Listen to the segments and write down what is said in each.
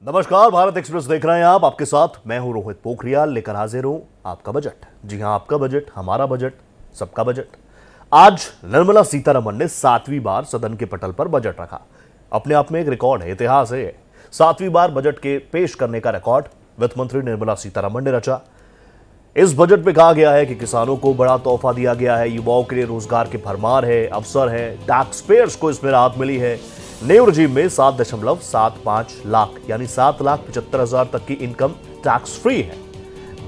नमस्कार, भारत एक्सप्रेस देख रहे हैं आप। आपके साथ मैं हूं रोहित पोखरियाल, लेकर हाजिर हूं आपका बजट। जी हां, आपका बजट, हमारा बजट, सबका बजट। आज निर्मला सीतारमण ने 7वीं बार सदन के पटल पर बजट रखा। अपने आप में एक रिकॉर्ड है, इतिहास है। 7वीं बार बजट के पेश करने का रिकॉर्ड वित्त मंत्री निर्मला सीतारमण ने रचा। इस बजट में कहा गया है कि किसानों को बड़ा तोहफा दिया गया है, युवाओं के लिए रोजगार की भरमार है, अवसर है, टैक्स पेयर्स को इसमें राहत मिली है। न्यू रजीम में 7.75 लाख यानी 7,75,000 तक की इनकम टैक्स फ्री है।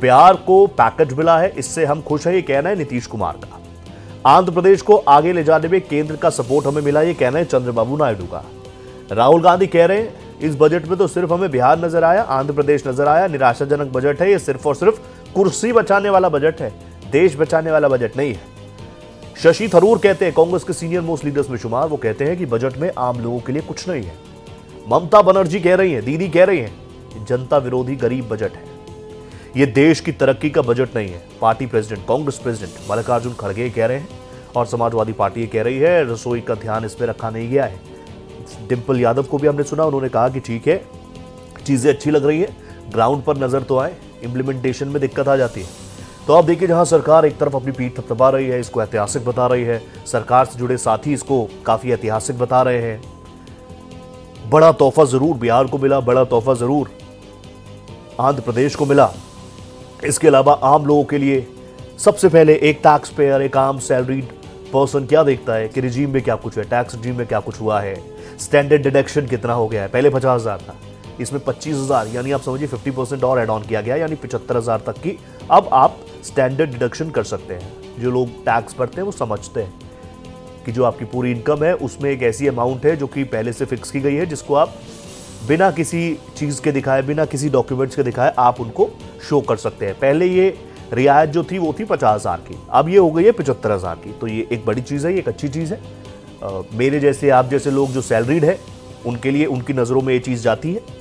बिहार को पैकेज मिला है, इससे हम खुश हैं, ये कहना है नीतीश कुमार का। आंध्र प्रदेश को आगे ले जाने में केंद्र का सपोर्ट हमें मिला, ये कहना है चंद्रबाबू नायडू का। राहुल गांधी कह रहे हैं इस बजट में तो सिर्फ हमें बिहार नजर आया, आंध्र प्रदेश नजर आया, निराशाजनक बजट है, ये सिर्फ और सिर्फ कुर्सी बचाने वाला बजट है, देश बचाने वाला बजट नहीं है। शशि थरूर कहते हैं, कांग्रेस के सीनियर मोस्ट लीडर्स में शुमार, वो कहते हैं कि बजट में आम लोगों के लिए कुछ नहीं है। ममता बनर्जी कह रही हैं, दीदी कह रही हैं, जनता विरोधी गरीब बजट है, ये देश की तरक्की का बजट नहीं है। Party president, Congress president Mallikarjun खड़गे कह रहे हैं और समाजवादी पार्टी कह रही है रसोई का ध्यान इसमें रखा नहीं गया है। डिंपल यादव को भी हमने सुना, उन्होंने कहा कि ठीक है, चीजें अच्छी लग रही है, ग्राउंड पर नजर तो आए, इंप्लीमेंटेशन में दिक्कत आ जाती है। तो आप देखिए, जहां सरकार एक तरफ अपनी पीठ थपथपा रही है, इसको ऐतिहासिक बता रही है, सरकार से जुड़े साथी इसको काफी ऐतिहासिक बता रहे हैं। बड़ा तोहफा जरूर बिहार को मिला, बड़ा तोहफा जरूर आंध्र प्रदेश को मिला। इसके अलावा आम लोगों के लिए सबसे पहले एक टैक्स पेयर, एक आम सैलरीड पर्सन क्या देखता है कि रिजीम में क्या कुछ है, टैक्स रिजीम में क्या कुछ हुआ है, स्टैंडर्ड डिडक्शन कितना हो गया है। पहले 50,000 था, इसमें 25,000 यानी आप समझिए 50% और एड ऑन किया गया, यानी 75,000 तक की अब आप स्टैंडर्ड डिडक्शन कर सकते हैं। जो लोग टैक्स भरते हैं वो समझते हैं कि जो आपकी पूरी इनकम है उसमें एक ऐसी अमाउंट है जो कि पहले से फिक्स की गई है, जिसको आप बिना किसी चीज़ के दिखाए, बिना किसी डॉक्यूमेंट्स के दिखाए आप उनको शो कर सकते हैं। पहले ये रियायत जो थी वो थी 50,000 की, अब ये हो गई है 75,000 की। तो ये एक बड़ी चीज़ है, ये एक अच्छी चीज़ है। मेरे जैसे, आप जैसे लोग जो सैलरीड है उनके लिए, उनकी नज़रों में ये चीज़ जाती है।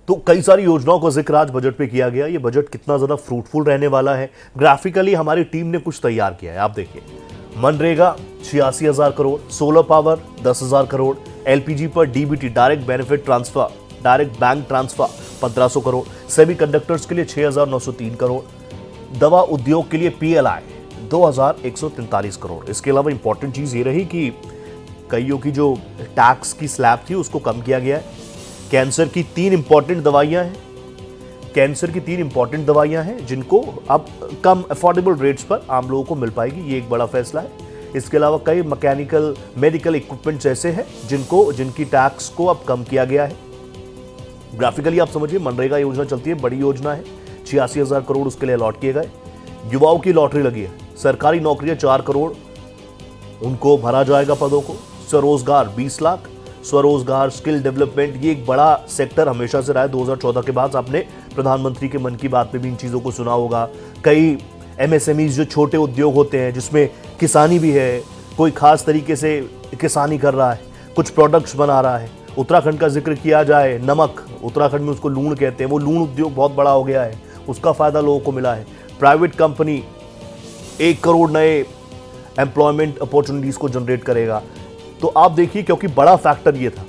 तो कई सारी योजनाओं का जिक्र आज बजट पे किया गया। ये बजट कितना ज्यादा फ्रूटफुल रहने वाला है, ग्राफिकली हमारी टीम ने कुछ तैयार किया है। आप देखिए, मनरेगा 86,000 crore, solar power 10,000 crore, LPG पर DBT direct benefit transfer, direct bank transfer 1,500 crore, semiconductors के लिए 6,903 करोड़, दवा उद्योग के लिए पीएलआई 2,143 करोड़। इसके अलावा इंपॉर्टेंट चीज ये रही कि कईयों की जो टैक्स की स्लैब थी उसको कम किया गया है। कैंसर की 3 इंपॉर्टेंट दवाइयां हैं, कैंसर की 3 इंपॉर्टेंट दवाइयां हैं जिनको अब कम अफोर्डेबल रेट्स पर आम लोगों को मिल पाएगी, ये एक बड़ा फैसला है। इसके अलावा कई मैकेनिकल मेडिकल इक्विपमेंट्स ऐसे हैं जिनकी टैक्स को अब कम किया गया है। ग्राफिकली आप समझिए, मनरेगा योजना चलती है, बड़ी योजना है, 86,000 करोड़ उसके लिए अलॉट किए गए। युवाओं की लॉटरी लगी है, सरकारी नौकरियां 4 करोड़ उनको भरा जाएगा पदों को, स्वरोजगार 20 लाख, स्वरोजगार, स्किल डेवलपमेंट, ये एक बड़ा सेक्टर हमेशा से रहा है। 2014 के बाद आपने प्रधानमंत्री के मन की बात में भी इन चीज़ों को सुना होगा। कई एमएसएमईज जो छोटे उद्योग होते हैं जिसमें किसानी भी है, कोई खास तरीके से किसानी कर रहा है, कुछ प्रोडक्ट्स बना रहा है। उत्तराखंड का जिक्र किया जाए, नमक, उत्तराखंड में उसको लूण कहते हैं, वो लूण उद्योग बहुत बड़ा हो गया है, उसका फ़ायदा लोगों को मिला है। प्राइवेट कंपनी 1 करोड़ नए एम्प्लॉयमेंट अपॉर्चुनिटीज़ को जनरेट करेगा। तो आप देखिए, क्योंकि बड़ा फैक्टर ये था,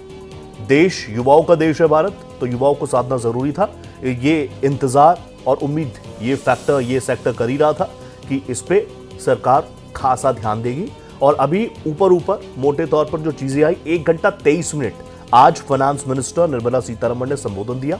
देश युवाओं का देश है भारत, तो युवाओं को साधना जरूरी था। ये इंतजार और उम्मीद, ये फैक्टर, ये सेक्टर कर ही रहा था कि इस पे सरकार खासा ध्यान देगी। और अभी ऊपर मोटे तौर पर जो चीजें आई, 1 घंटा 23 मिनट आज फाइनेंस मिनिस्टर निर्मला सीतारमण ने संबोधन दिया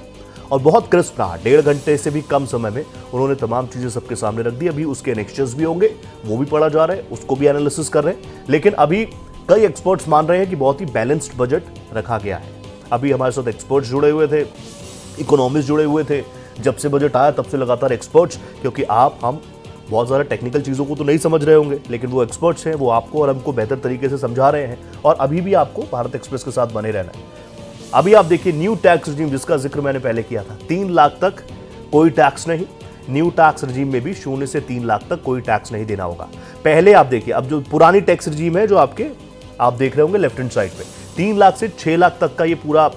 और बहुत क्रिस्प रहा। 1.5 घंटे से भी कम समय में उन्होंने तमाम चीजें सबके सामने रख दी। अभी उसके एनेक्स्चर्स भी होंगे, वो भी पढ़ा जा रहा है, उसको भी एनालिसिस कर रहे हैं। लेकिन अभी कई एक्सपर्ट्स मान रहे हैं कि बहुत ही बैलेंस्ड बजट रखा गया है। अभी हमारे साथ एक्सपर्ट्स जुड़े हुए थे, इकोनॉमिस्ट जुड़े हुए थे। जब से बजट आया तब से लगातार एक्सपर्ट्स, क्योंकि हम बहुत ज़्यादा टेक्निकल चीज़ों को तो नहीं समझ रहे होंगे, लेकिन वो एक्सपर्ट्स हैं, वो आपको और हमको बेहतर तरीके से समझा रहे हैं। और अभी भी आपको भारत एक्सप्रेस के साथ बने रहना है। अभी आप देखिए, न्यू टैक्स रिजीम जिसका जिक्र मैंने पहले किया था, 3 लाख तक कोई टैक्स नहीं। न्यू टैक्स रिजीम में भी 0 से 3 लाख तक कोई टैक्स नहीं देना होगा। पहले आप देखिए, अब जो पुरानी टैक्स रिजीम है, जो आप देख रहे होंगे लेफ्ट हैंड साइड पे, 3 लाख से 6 लाख तक का ये पूरा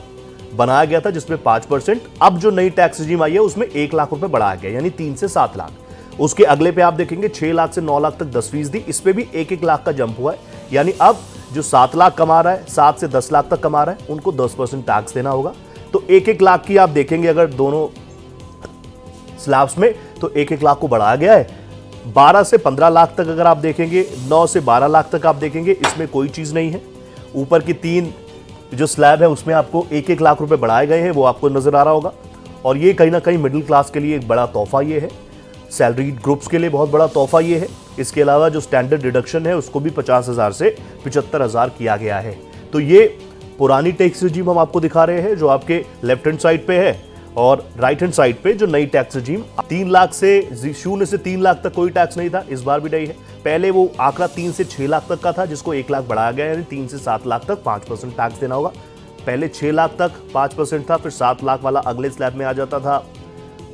बनाया गया था, जिसमें 5%। अब जो नई टैक्स रिजीम आई है उसमें 1 लाख रुपए बढ़ाया गया, यानी 3 से 7 लाख। उसके अगले पे आप देखेंगे 6 लाख से 9 लाख तक 10%, इस पे भी 1-1 लाख का जंप हुआ है। यानी अब जो 7 लाख कमा रहा है, 7 से 10 लाख तक कमा रहा है, उनको 10% टैक्स देना होगा। तो 1-1 लाख की आप देखेंगे अगर दोनों स्लैब्स में, तो 1-1 लाख को बढ़ाया गया है। 12 से 15 लाख तक अगर आप देखेंगे, 9 से 12 लाख तक आप देखेंगे, इसमें कोई चीज नहीं है। ऊपर की 3 जो स्लैब है उसमें आपको 1-1 लाख रुपए बढ़ाए गए हैं, वो आपको नजर आ रहा होगा। और ये कहीं ना कहीं मिडिल क्लास के लिए एक बड़ा तोहफा ये है, सैलरीड ग्रुप्स के लिए बहुत बड़ा तोहफा ये है। इसके अलावा जो स्टैंडर्ड डिडक्शन है उसको भी 50,000 से 75,000 किया गया है। तो ये पुरानी टैक्स रिजीम हम आपको दिखा रहे हैं जो आपके लेफ्ट हैंड साइड पे है, और राइट हैंड साइड पे जो नई टैक्स रिजीम 3 लाख से 0 से 3 लाख तक कोई टैक्स नहीं था, इस बार भी नहीं है। पहले वो आंकड़ा 3 से 6 लाख तक का था, जिसको 1 लाख बढ़ाया गया है। 3 से 7 लाख तक 5% टैक्स देना होगा। पहले 6 लाख तक 5% था, फिर 7 लाख वाला अगले स्लैब में आ जाता था,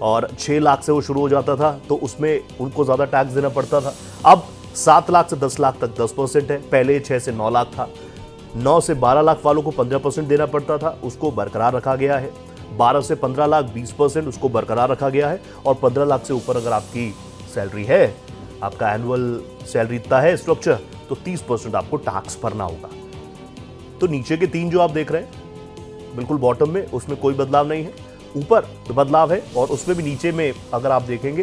और 6 लाख से वो शुरू हो जाता था, तो उसमें उनको ज्यादा टैक्स देना पड़ता था। अब 7 लाख से 10 लाख तक 10% है। पहले 6 से 9 लाख था। 9 से 12 लाख वालों को 15% देना पड़ता था, उसको बरकरार रखा गया है। 12 से 15 लाख 20%, उसको बरकरार रखा गया है। और 15 लाख से ऊपर अगर आपकी सैलरी है, आपका एनुअल सैलरी इतना है स्ट्रक्चर, तो 30% आपको टैक्स भरना होगा। तो नीचे के 3 जो आप देख रहे हैं बिल्कुल बॉटम में, उसमें कोई बदलाव नहीं है। ऊपर बदलाव है, और उसमें भी नीचे में अगर आप देखेंगे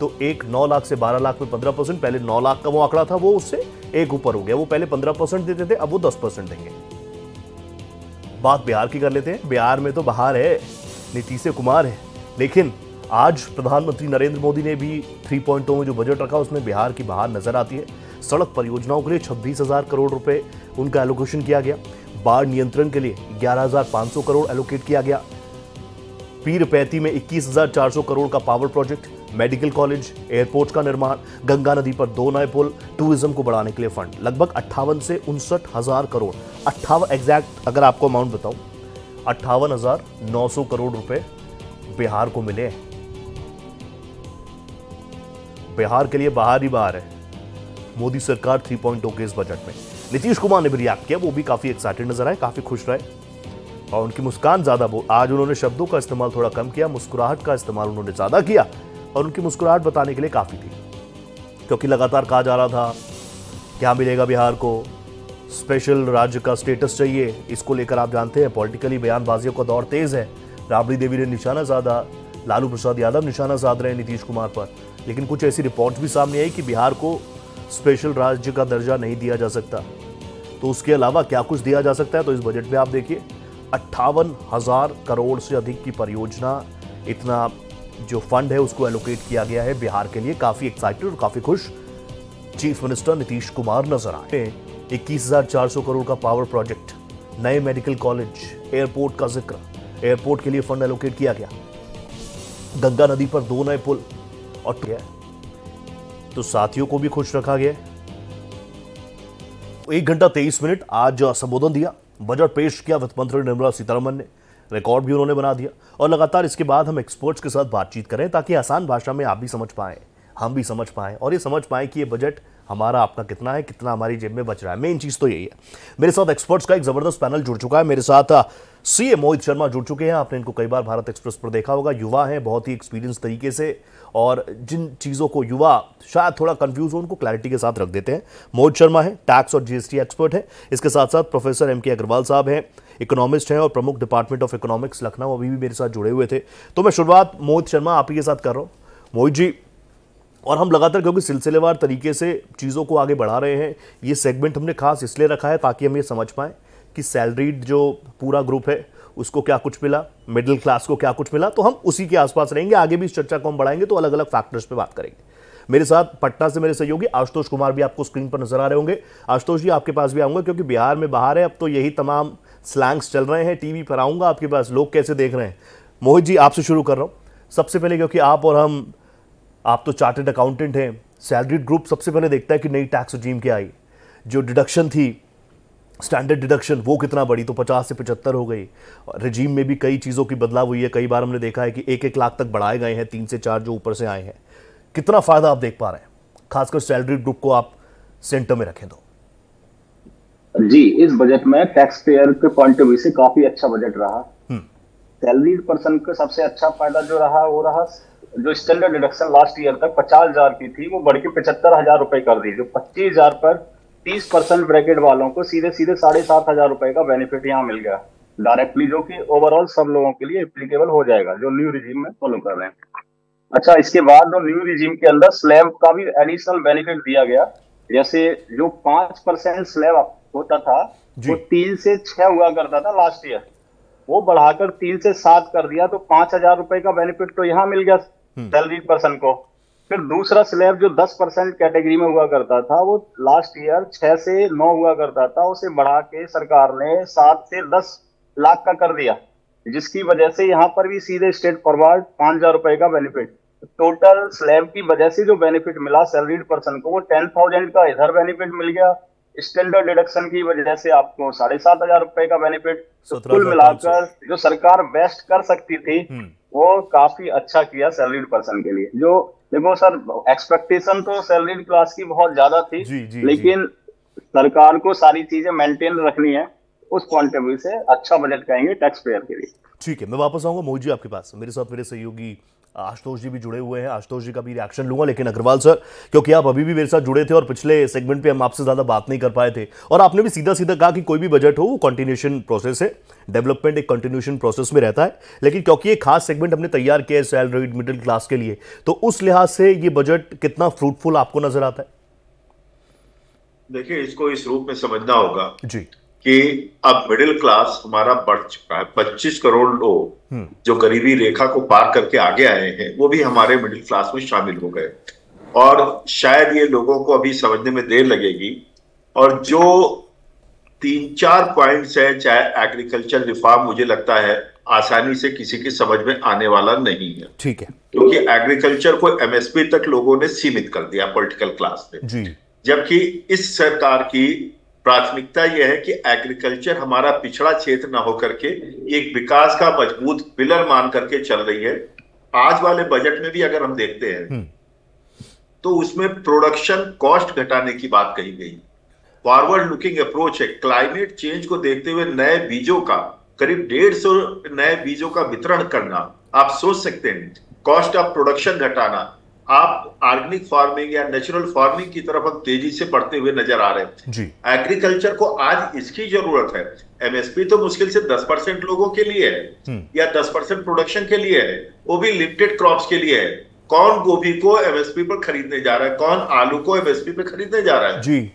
तो एक 9 लाख से 12 लाख में 15%, पहले 9 लाख का वो आंकड़ा था, वो उससे एक ऊपर हो गया। वो पहले 15% देते थे, अब वो 10% देंगे। बात बिहार की कर लेते हैं। बिहार में तो बहार है, नीतीश कुमार है, लेकिन आज प्रधानमंत्री नरेंद्र मोदी ने भी 3.0 में जो बजट रखा उसमें बिहार की बहार नजर आती है। सड़क परियोजनाओं के लिए 26,000 करोड़ रुपए उनका एलोकेशन किया गया। बाढ़ नियंत्रण के लिए 11,500 करोड़ एलोकेट किया गया। पीर पैती में 21,400 करोड़ का power project, medical college, airport का निर्माण, गंगा नदी पर 2 नए पुल, टूरिज्म को बढ़ाने के लिए फंड, लगभग 58 से 59,000 करोड़, 58 एग्जैक्ट अगर आपको अमाउंट बताऊं, 58,900 करोड़ रुपए बिहार को मिले हैं। बिहार के लिए बाहर ही बाहर है मोदी सरकार 3.0 के इस बजट में। नीतीश कुमार ने भी रिएक्ट किया, वो भी काफी एक्साइटेड नजर आए, काफी खुश रहे, और उनकी मुस्कान ज्यादा, आज उन्होंने शब्दों का इस्तेमाल थोड़ा कम किया, मुस्कुराहट का इस्तेमाल उन्होंने ज्यादा किया, और उनकी मुस्कुराहट बताने के लिए काफी थी। क्योंकि लगातार कहा जा रहा था क्या मिलेगा बिहार को, स्पेशल राज्य का स्टेटस चाहिए। इसको लेकर आप जानते हैं पॉलिटिकली बयानबाजियों का दौर तेज है। राबड़ी देवी ने निशाना साधा, लालू प्रसाद यादव निशाना साध रहे हैं नीतीश कुमार पर, लेकिन कुछ ऐसी रिपोर्ट्स भी सामने आई कि बिहार को स्पेशल राज्य का दर्जा नहीं दिया जा सकता। तो उसके अलावा क्या कुछ दिया जा सकता है, तो इस बजट में आप देखिए 58,000 करोड़ से अधिक की परियोजना, इतना जो फंड है उसको एलोकेट किया गया है बिहार के लिए। काफी एक्साइटेड और काफी खुश चीफ मिनिस्टर नीतीश कुमार नजर आए। 21,400 करोड़ का पावर प्रोजेक्ट, नए मेडिकल कॉलेज, एयरपोर्ट का जिक्र, एयरपोर्ट के लिए फंड एलोकेट किया गया, गंगा नदी पर 2 नए पुल, और तो साथियों को भी खुश रखा गया। 1 घंटा 23 मिनट आज संबोधन दिया, बजट पेश किया वित्त मंत्री निर्मला सीतारमण ने, रिकॉर्ड भी उन्होंने बना दिया। और लगातार इसके बाद हम एक्सपर्ट्स के साथ बातचीत करें ताकि आसान भाषा में आप भी समझ पाएं, हम भी समझ पाएं, और ये समझ पाएं कि ये बजट हमारा आपका कितना है, कितना हमारी जेब में बच रहा है। मेन चीज तो यही है। मेरे साथ एक्सपर्ट्स का एक जबरदस्त पैनल जुड़ चुका है। मेरे साथ सीए मोहित शर्मा जुड़ चुके हैं। आपने इनको कई बार भारत एक्सप्रेस पर देखा होगा। युवा हैं, बहुत ही एक्सपीरियंस तरीके से, और जिन चीज़ों को युवा शायद थोड़ा कंफ्यूज हो उनको क्लैरिटी के साथ रख देते हैं। मोहित शर्मा है, टैक्स और जीएसटी एक्सपर्ट है। इसके साथ साथ प्रोफेसर एम के अग्रवाल साहब हैं, इकोनॉमिस्ट हैं और प्रमुख डिपार्टमेंट ऑफ इकोनॉमिक्स लखनऊ, अभी भी मेरे साथ जुड़े हुए थे। तो मैं शुरुआत मोहित शर्मा आप ही के साथ कर रहा हूँ। मोहित जी, और हम लगातार क्योंकि सिलसिलेवार तरीके से चीज़ों को आगे बढ़ा रहे हैं, ये सेगमेंट हमने खास इसलिए रखा है ताकि हम ये समझ पाएँ कि सैलरीड जो पूरा ग्रुप है उसको क्या कुछ मिला, मिडिल क्लास को क्या कुछ मिला, तो हम उसी के आसपास रहेंगे। आगे भी इस चर्चा को हम बढ़ाएंगे तो अलग अलग फैक्टर्स पे बात करेंगे। मेरे साथ पटना से मेरे सहयोगी आशुतोष कुमार भी आपको स्क्रीन पर नजर आ रहे होंगे। आशुतोष जी, आपके पास भी आऊंगा क्योंकि बिहार में बाहर है, अब तो यही तमाम स्लैंग्स चल रहे हैं। टीवी पर आऊंगा आपके पास, लोग कैसे देख रहे हैं। मोहित जी, आपसे शुरू कर रहा हूँ सबसे पहले, क्योंकि आप और हम, आप तो चार्टर्ड अकाउंटेंट हैं। सैलरीड ग्रुप सबसे पहले देखता है कि नई टैक्स रिजीम क्या आई, जो डिडक्शन थी स्टैंडर्ड डिडक्शन वो कितना बढ़ी, तो 50 से 75 हो गई। रिजीम में भी कई चीज़ों की बदलाव हुई है। कई बार हमने देखा है कि 1-1 लाख तक बढ़ाए गए हैं, 3 से 4 जो ऊपर से आए हैं। कितना फायदा आप देख पा रहे हैं, खासकर सैलरी ग्रुप को आप सेंटर में रखें तो। जी, इस बजट में टैक्स पेयर के पॉइंट ऑफ व्यू से काफी अच्छा बजट रहा। सैलरीड पर्सन का सबसे अच्छा फायदा जो रहा वो रहा जो स्टैंडर्ड डिडक्शन लास्ट ईयर तक 50,000 की थी, वो बढ़ के 75,000 रुपए कर दी। जो 25,000 पर 30% ब्रैकेट वालों को सीधे सीधे 7,500 रुपए का बेनिफिट यहाँ मिल गया डायरेक्टली, जो कि ओवरऑल सब लोगों के लिए एप्लीकेबल हो जाएगा जो न्यू रिजीम में फॉलो कर रहे हैं। अच्छा, इसके बाद जो न्यू रिजीम के अंदर स्लैब का भी एडिशनल बेनिफिट दिया गया। जैसे जो 5% स्लैब होता था वो 3 से 6 हुआ करता था लास्ट ईयर, वो बढ़ाकर 3 से 7 कर दिया, तो 5,000 रुपए का बेनिफिट तो यहाँ मिल गया सैलरी पर्सन को। फिर दूसरा स्लैब जो 10% कैटेगरी में हुआ करता था, वो लास्ट ईयर 6 से 9 हुआ करता था, उसे बढ़ा के सरकार ने 7 से 10 लाख का कर दिया, जिसकी वजह से यहाँ पर भी सीधे स्टेट फॉरवर्ड 5,000 रुपए का बेनिफिट। टोटल स्लैब की वजह से जो बेनिफिट मिला सैलरीड पर्सन को, वो 10,000 का इधर बेनिफिट मिल गया। स्टैंडर्ड डिडक्शन की वजह से आपको 7,500 रुपए का बेनिफिट। तो कुल मिलाकर जो सरकार बेस्ट कर सकती थी वो काफी अच्छा किया सैलरीड पर्सन के लिए। जो देखो सर, एक्सपेक्टेशन तो सैलरीड क्लास की बहुत ज्यादा थी, लेकिन सरकार को सारी चीजें मेंटेन रखनी है, उस पॉइंट ऑफ व्यू से अच्छा बजट कहेंगे टैक्स पेयर के लिए। ठीक है, मैं वापस आऊंगा मोहित जी आपके पास। मेरे साथ मेरे सहयोगी आशुतोष जी भी जुड़े हुए हैं, आशुतोष जी का भी रिएक्शन लूंगा। लेकिन अग्रवाल सर, क्योंकि आप अभी भी मेरे साथ जुड़े थे और पिछले सेगमेंट पे हम आपसे ज्यादा बात नहीं कर पाए थे, और आपने भी सीधा सीधा कहा कि कोई भी बजट हो वो कंटिन्यूएशन प्रोसेस है, डेवलपमेंट एक कंटिन्यूएशन प्रोसेस में रहता है। लेकिन क्योंकि एक खास सेगमेंट हमने तैयार किया है सैलरीड मिडिल क्लास के लिए, तो उस लिहाज से ये बजट कितना फ्रूटफुल आपको नजर आता है? देखिए, इसको इस रूप में समझना होगा जी कि अब मिडिल क्लास हमारा बढ़ चुका है। 25 करोड़ लोग जो गरीबी रेखा को पार करके आगे आए हैं, वो भी हमारे मिडिल क्लास में शामिल हो गए, और शायद ये लोगों को अभी समझने में देर लगेगी। और जो 3-4 पॉइंट्स है, चाहे एग्रीकल्चर रिफॉर्म, मुझे लगता है आसानी से किसी की समझ में आने वाला नहीं है। ठीक है, क्योंकि एग्रीकल्चर को एमएसपी तक लोगों ने सीमित कर दिया पॉलिटिकल क्लास ने जी। जबकि इस सरकार की प्राथमिकता यह है कि एग्रीकल्चर हमारा पिछड़ा क्षेत्र ना होकर के एक विकास का मजबूत पिलर मान करके चल रही है। आज वाले बजट में भी अगर हम देखते हैं तो उसमें प्रोडक्शन कॉस्ट घटाने की बात कही गई, फॉरवर्ड लुकिंग अप्रोच है। क्लाइमेट चेंज को देखते हुए नए बीजों का करीब 150 नए बीजों का वितरण करना, आप सोच सकते हैं, कॉस्ट ऑफ प्रोडक्शन घटाना। आप ऑर्गेनिक फार्मिंग या नेचुरल फार्मिंग की तरफ हम तेजी से बढ़ते हुए नजर आ रहे हैं जी। एग्रीकल्चर को आज इसकी जरूरत है। एमएसपी तो मुश्किल से 10% लोगों के लिए है या 10% प्रोडक्शन के लिए है, वो भी लिमिटेड क्रॉप्स के लिए है। कौन गोभी को एमएसपी पर खरीदने जा रहा है, कौन आलू को एमएसपी पर खरीदने जा रहा है जी।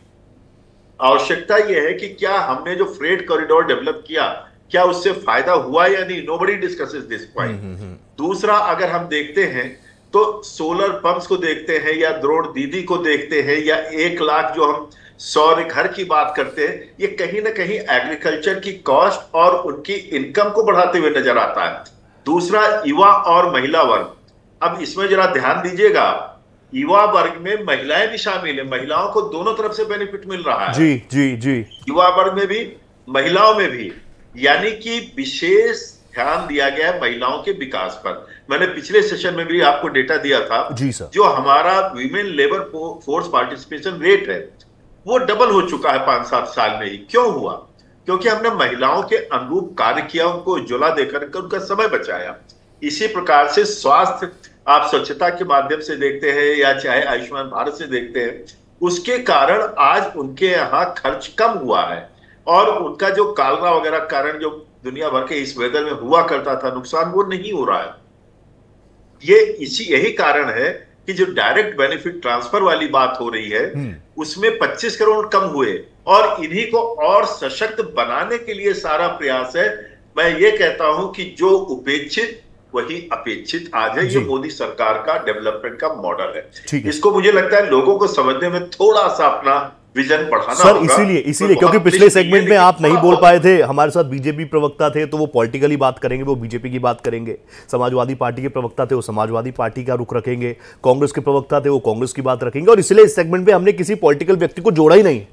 आवश्यकता यह है कि क्या हमने जो फ्रेट कॉरिडोर डेवलप किया, क्या उससे फायदा हुआ या नहीं, नोबडी डिस्कसेस दिस पॉइंट। दूसरा, अगर हम देखते हैं तो सोलर पंप्स को देखते हैं या द्रोण दीदी को देखते हैं या 1 लाख जो हम सौर घर की बात करते हैं, ये कहीं ना कहीं एग्रीकल्चर की कॉस्ट और उनकी इनकम को बढ़ाते हुए नजर आता है। दूसरा, युवा और महिला वर्ग। अब इसमें जरा ध्यान दीजिएगा, युवा वर्ग में महिलाएं भी शामिल है, महिलाओं को दोनों तरफ से बेनिफिट मिल रहा है जी जी जी। युवा वर्ग में भी, महिलाओं में भी, यानी कि विशेष ध्यान दिया गया है महिलाओं के विकास पर। मैंने पिछले सेशन में भी आपको डेटा दिया था जी सर। जो हमारा women labour force participation rate है वो डबल हो चुका है 5-7 साल में ही। क्यों हुआ? क्योंकि हमने महिलाओं के अनुरूप कार्य किया, उनको उज्ज्वला देकर उनका समय बचाया। इसी प्रकार से स्वास्थ्य, आप स्वच्छता के माध्यम से देखते हैं या चाहे आयुष्मान भारत से देखते हैं, उसके कारण आज उनके यहाँ खर्च कम हुआ है और उनका जो कालरा वगैरह कारण जो दुनिया भर के इस वेदर में हुआ करता था नुकसान, वो नहीं हो रहा है। यही कारण है कि जो डायरेक्ट बेनिफिट ट्रांसफर वाली बात हो रही है उसमें 25 करोड़ कम हुए और इन्हीं को और सशक्त बनाने के लिए सारा प्रयास है। मैं ये कहता हूं कि जो उपेक्षित वही अपेक्षित आज है। ये मोदी सरकार का डेवलपमेंट का मॉडल है। इसको मुझे लगता है लोगों को समझने में थोड़ा सा अपना विजन बढ़ाना सर होगा। इसीलिए क्योंकि पिछले सेगमेंट में आप नहीं बोल पाए थे, हमारे साथ बीजेपी प्रवक्ता थे तो वो पॉलिटिकली बात करेंगे, वो बीजेपी की बात करेंगे। समाजवादी पार्टी के प्रवक्ता थे, वो समाजवादी पार्टी का रुख रखेंगे। कांग्रेस के प्रवक्ता थे, वो कांग्रेस की बात रखेंगे। और इसलिए इस सेगमेंट में हमने किसी पॉलिटिकल व्यक्ति को जोड़ा ही नहीं,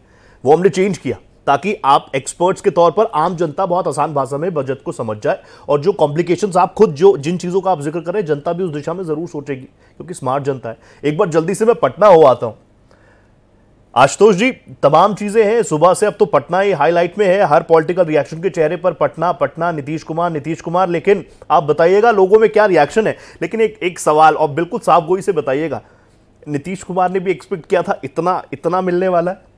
वो हमने चेंज किया ताकि आप एक्सपर्ट्स के तौर पर, आम जनता बहुत आसान भाषा में बजट को समझ जाए और जो कॉम्प्लिकेशंस आप खुद जिन चीजों का आप जिक्र कर रहे हैं, जनता भी उस दिशा में जरूर सोचेगी क्योंकि स्मार्ट जनता है। एक बार जल्दी से मैं पटना हो आता हूं। आशुतोष जी, तमाम चीजें हैं सुबह से, अब तो पटना ही हाईलाइट में है, हर पॉलिटिकल रिएक्शन के चेहरे पर पटना पटना, नीतीश कुमार, लेकिन आप बताइएगा लोगों में क्या रिएक्शन है। लेकिन एक सवाल, और बिल्कुल साफ गोई से बताइएगा, नीतीश कुमार ने भी एक्सपेक्ट किया था इतना मिलने वाला है?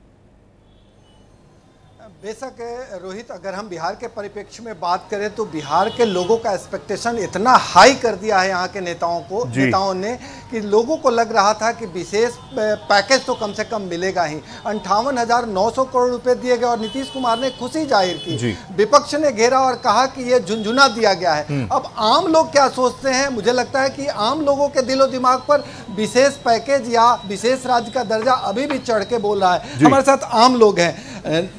बेशक रोहित, अगर हम बिहार के परिप्रेक्ष्य में बात करें तो बिहार के लोगों का एक्सपेक्टेशन इतना हाई कर दिया है यहाँ के नेताओं ने कि लोगों को लग रहा था कि विशेष पैकेज तो कम से कम मिलेगा ही। 58,900 करोड़ रुपए दिए गए और नीतीश कुमार ने खुशी जाहिर की। विपक्ष ने घेरा और कहा कि ये झुनझुना दिया गया है। अब आम लोग क्या सोचते हैं, मुझे लगता है कि आम लोगों के दिलो दिमाग पर विशेष पैकेज या विशेष राज्य का दर्जा अभी भी चढ़ के बोल रहा है। हमारे साथ आम लोग हैं।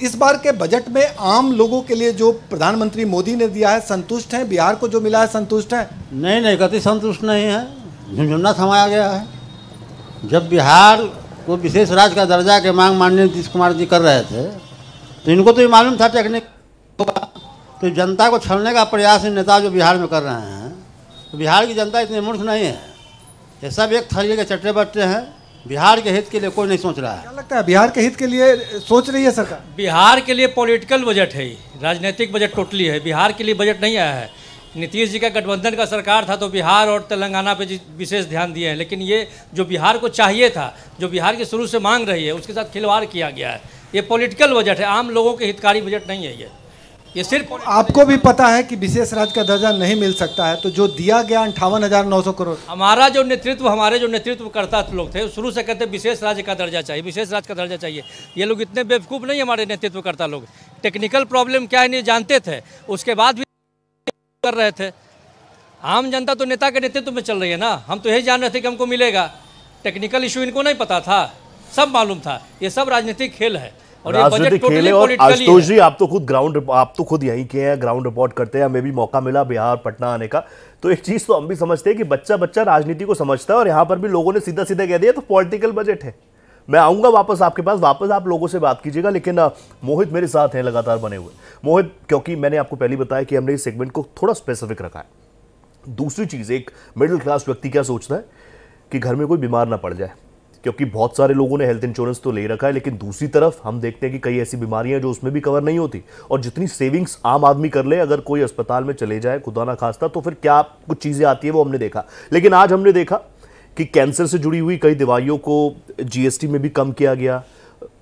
इस बार के बजट में आम लोगों के लिए जो प्रधानमंत्री मोदी ने दिया है, संतुष्ट हैं? बिहार को जो मिला है संतुष्ट है? नहीं, कतई संतुष्ट नहीं है। झुनझुना थमाया गया है। जब बिहार को विशेष राज्य का दर्जा के मांग माननीय नीतीश कुमार जी कर रहे थे तो इनको तो ये मालूम था टेक्निक होगा, तो जनता को छलने का प्रयास इन नेता जो बिहार में कर रहे हैं, तो बिहार की जनता इतनी मूर्ख नहीं है। ये सब एक थैली के चट्टे बट्टे हैं। बिहार के हित के लिए कोई नहीं सोच रहा है। क्या लगता है बिहार के हित के लिए सोच रही है सरकार? बिहार के लिए पॉलिटिकल बजट है, राजनीतिक बजट टोटली है। बिहार के लिए बजट नहीं आया है। नीतीश जी का गठबंधन का सरकार था तो बिहार और तेलंगाना पे विशेष ध्यान दिए हैं, लेकिन ये जो बिहार को चाहिए था, जो बिहार की शुरू से मांग रही है, उसके साथ खिलवाड़ किया गया है। ये पॉलिटिकल बजट है, आम लोगों के हितकारी बजट नहीं है। ये सिर्फ आपको भी पता है कि विशेष राज्य का दर्जा नहीं मिल सकता है, तो जो दिया गया 58,900 करोड़, हमारे जो नेतृत्वकर्ता लोग थे शुरू से कहते विशेष राज्य का दर्जा चाहिए, विशेष राज्य का दर्जा चाहिए। ये लोग इतने बेवकूफ़ नहीं, हमारे नेतृत्वकर्ता लोग टेक्निकल प्रॉब्लम क्या है नहीं जानते थे, उसके बाद भी कर रहे थे। आम जनता तो नेता के नेतृत्व में चल रही है ना। हम तो यही जान रहे थे कि हमको मिलेगा, टेक्निकल इशू इनको नहीं पता था, सब मालूम था। ये सब राजनीतिक खेल है और ये बजट टोटली पॉलिटिकल है। आशुतोष जी, आप तो खुद यहीं के हैं, ग्राउंड रिपोर्ट करते हैं, हमें भी मौका मिला बिहार पटना आने का, तो एक चीज तो हम भी समझते हैं कि बच्चा राजनीति को समझता है, और यहाँ पर भी लोगों ने सीधा कह दिया तो पॉलिटिकल बजट है। मैं आऊंगा वापस आपके पास, वापस आप लोगों से बात कीजिएगा, लेकिन मोहित मेरे साथ हैं लगातार बने हुए। मोहित, क्योंकि मैंने आपको पहले बताया कि हमने इस सेगमेंट को थोड़ा स्पेसिफिक रखा है। दूसरी चीज, एक मिडिल क्लास व्यक्ति क्या सोचता है कि घर में कोई बीमार ना पड़ जाए, क्योंकि बहुत सारे लोगों ने हेल्थ इंश्योरेंस तो ले रखा है, लेकिन दूसरी तरफ हम देखते हैं कि कई ऐसी बीमारियां जो उसमें भी कवर नहीं होती, और जितनी सेविंग्स आम आदमी कर ले, अगर कोई अस्पताल में चले जाए खुदा ना खास्ता, तो फिर क्या कुछ चीज़ें आती है वो हमने देखा। लेकिन आज हमने देखा कि कैंसर से जुड़ी हुई कई दवाइयों को GST में भी कम किया गया,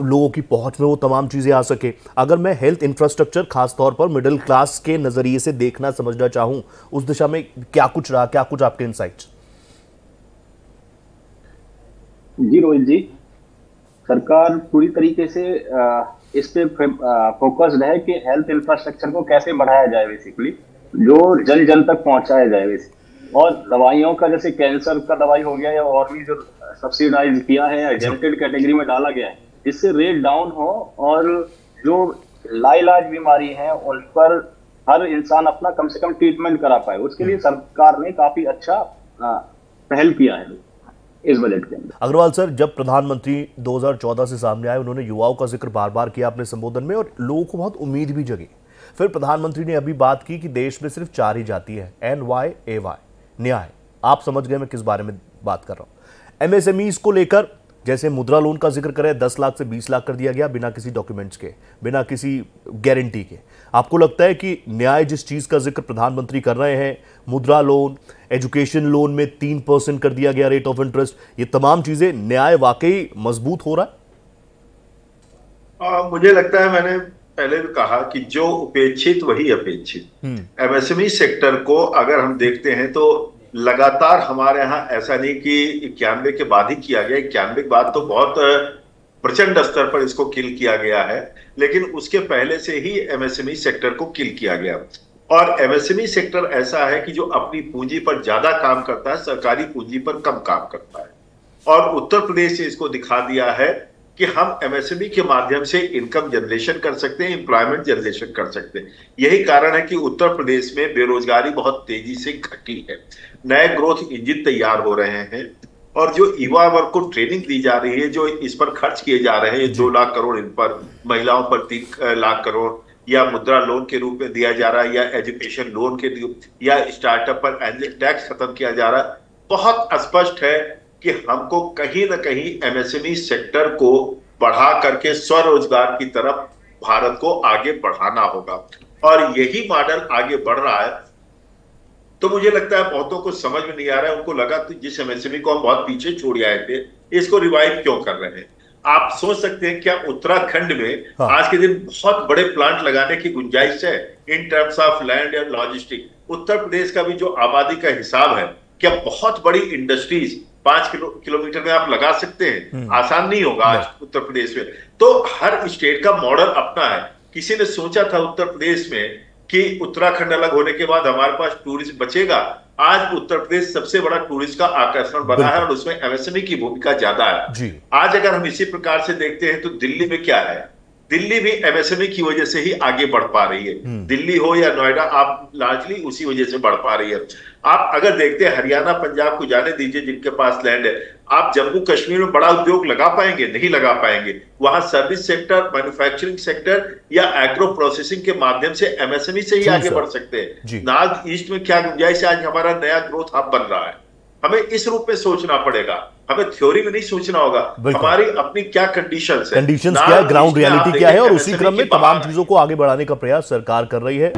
लोगों की पहुंच में वो तमाम चीज़ें आ सके। अगर मैं हेल्थ इंफ्रास्ट्रक्चर खासतौर पर मिडिल क्लास के नज़रिए से देखना समझना चाहूँ, उस दिशा में क्या कुछ रहा, क्या कुछ आपके इंसाइट्स? जी रोहित जी, सरकार पूरी तरीके से इस पे फोकस्ड है कि हेल्थ इंफ्रास्ट्रक्चर को कैसे बढ़ाया जाए, बेसिकली जो जन जन तक पहुंचाया जाए। और दवाइयों का, जैसे कैंसर का दवाई हो गया, या और भी जो सब्सिडाइज किया है, एग्जेम्प्टेड कैटेगरी में डाला गया है, जिससे रेट डाउन हो और जो लाइलाज बीमारी है उन पर हर इंसान अपना कम से कम ट्रीटमेंट करा पाए। उसके लिए सरकार ने काफी अच्छा पहल किया है इस बजट के अंदर। अग्रवाल सर, जब प्रधानमंत्री 2014 से सामने आए, उन्होंने युवाओं का जिक्र बार बार किया अपने संबोधन में, और लोगों को बहुत उम्मीद भी जगी। फिर प्रधानमंत्री ने अभी बात की कि देश में सिर्फ 4 ही जाति है, NYAY, न्याय। आप समझ गए मैं किस बारे में बात कर रहा हूं। MSMEs को लेकर जैसे मुद्रा लोन का जिक्र करें, 10 लाख से 20 लाख कर दिया गया, बिना किसी डॉक्यूमेंट्स के, बिना किसी गारंटी के। आपको लगता है कि न्याय जिस चीज का जिक्र प्रधानमंत्री कर रहे हैं, मुद्रा लोन, एजुकेशन लोन में 3% कर दिया गया रेट ऑफ इंटरेस्ट, ये तमाम चीजें, न्याय वाकई मजबूत हो रहा है? मुझे लगता है, मैंने पहले भी कहा कि जो उपेक्षित वही अपेक्षित। MSME सेक्टर को अगर हम देखते हैं तो लगातार हमारे यहाँ ऐसा नहीं कि 91 के बाद ही किया गया, 91 के बाद तो बहुत प्रचंड स्तर पर इसको किल किया गया है, लेकिन उसके पहले से ही MSME सेक्टर को किल किया गया। और MSME सेक्टर ऐसा है कि जो अपनी पूंजी पर ज्यादा काम करता है, सरकारी पूंजी पर कम काम करता है। और उत्तर प्रदेश ने इसको दिखा दिया है कि हम MSME के माध्यम से इनकम जनरेशन कर सकते हैं, एम्प्लॉयमेंट जनरेशन कर सकते हैं। यही कारण है कि उत्तर प्रदेश में बेरोजगारी बहुत तेजी से घटी है, नए ग्रोथ इंजन तैयार हो रहे हैं, और जो युवा वर्ग को ट्रेनिंग दी जा रही है, जो इस पर खर्च किए जा रहे हैं, 2 लाख करोड़ इन पर, महिलाओं पर 3 लाख करोड़, या मुद्रा लोन के रूप में दिया जा रहा है, या एजुकेशन लोन के रूप, या स्टार्टअप पर एंजल टैक्स खत्म किया जा रहा है। बहुत स्पष्ट है कि हमको कहीं ना कहीं MSME सेक्टर को बढ़ा करके स्वरोजगार की तरफ भारत को आगे बढ़ाना होगा। और यही मॉडल आगे बढ़ रहा है। तो मुझे लगता है बहुतों को समझ में नहीं आ रहा है, उनको लगा कि जिस एमएसएमई को हम बहुत पीछे छोड़ आए थे, इसको रिवाइव क्यों कर रहे हैं। आप सोच सकते हैं क्या उत्तराखंड में आज के दिन बहुत बड़े प्लांट लगाने की गुंजाइश है in terms of land and logistic. Uttar Pradesh का भी जो आबादी का हिसाब है, क्या बहुत बड़ी इंडस्ट्रीज 5 किलोमीटर में आप लगा सकते हैं? आसान नहीं होगा आज उत्तर प्रदेश में। तो हर स्टेट का मॉडल अपना है। किसी ने सोचा था उत्तर प्रदेश में कि उत्तराखंड अलग होने के बाद हमारे पास टूरिज्म बचेगा? आज उत्तर प्रदेश सबसे बड़ा टूरिस्ट का आकर्षण बना है और उसमें एमएसएमई की भूमिका ज्यादा है। आज अगर हम इसी प्रकार से देखते हैं तो दिल्ली में क्या है, दिल्ली भी एमएसएमई की वजह से ही आगे बढ़ पा रही है। दिल्ली हो या नोएडा, आप लार्जली उसी वजह से बढ़ पा रही है। आप अगर देखते हैं हरियाणा पंजाब को जाने दीजिए, जिनके पास लैंड है, आप जम्मू कश्मीर में बड़ा उद्योग लगा पाएंगे? नहीं लगा पाएंगे। वहां सर्विस सेक्टर, मैन्युफैक्चरिंग सेक्टर या एग्रो प्रोसेसिंग के माध्यम से एमएसएमई से ही आगे बढ़ सकते हैं। नॉर्थ ईस्ट में क्या गुंजाइश है? आज हमारा नया ग्रोथ हब बन रहा है। हमें इस रूप में सोचना पड़ेगा, हमें थ्योरी में नहीं सोचना होगा। हमारी अपनी क्या कंडीशंस है, क्या है, ग्राउंड रियलिटी क्या है, और उसी क्रम में तमाम चीजों को आगे बढ़ाने का प्रयास सरकार कर रही है।